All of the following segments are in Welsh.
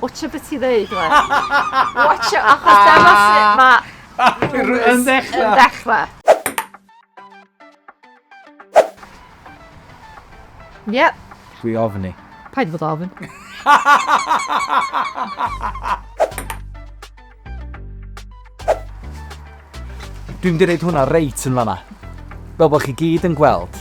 Watcha beth i ddeud, le. Watcha, achos dyma sut mae Yn dechrau. dechrau. Yep, Dwi ofni. paid fod ofyn. Dwi'n mynd i wneud hwnna reit yn fanna. Fel bod chi gyd yn gweld.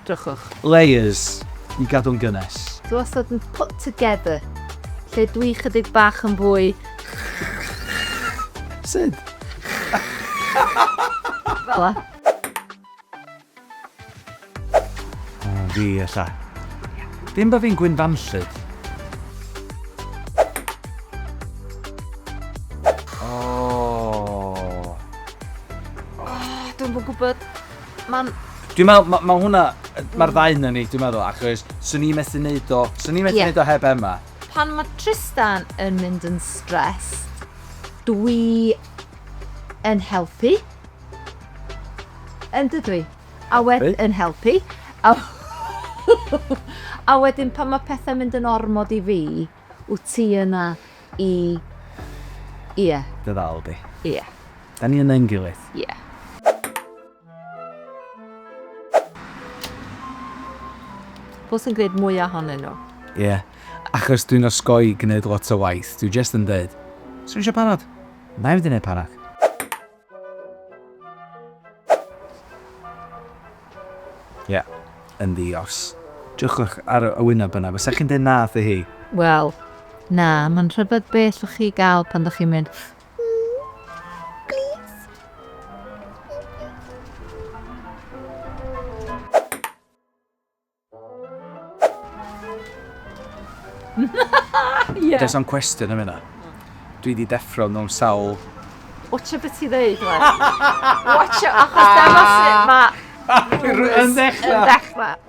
Drychwch. Layers i gadw'n gynnes. Dwi wastad yn put together. Lle dwi chydig bach yn fwy Syd? fel Fi ella. Dim bod fi'n gwynfanllyd. Dwi'n bod gwybod, mae'n... Dwi'n meddwl, ma hwnna, mae'r ddau na ni, dwi'n meddwl, achos swn i methu neud o, neud o heb Emma. Pan mae Trystan yn mynd yn stressed, dwi yn helpu. Yn dydw i. A wedyn yn helpu. A wedyn pan mae pethau'n mynd yn ormod i fi, wyt ti yna i... Ie. Dy ddal di. Ie. Da ni yn ein gilydd. Ie. Pwy sy'n gwneud mwy ohonyn nhw? Ie. Achos dwi'n osgoi gwneud lot o waith. Dwi just yn dweud. Swn eisiau panad? Na i wedi gwneud panad. Ie. Yn ddios. Diolch ar y wyneb yna. Fysa chi'n dweud na wrtho hi? Wel, na, mae'n rhyfedd beth o'ch chi gael pan ddech chi'n mynd. Yeah. Does o'n cwestiwn am hynna. Dwi wedi deffro mewn sawl... Watcha beth i ddeud, le. Watcha, achos dyma sut mae Yn dechrau. dechrau.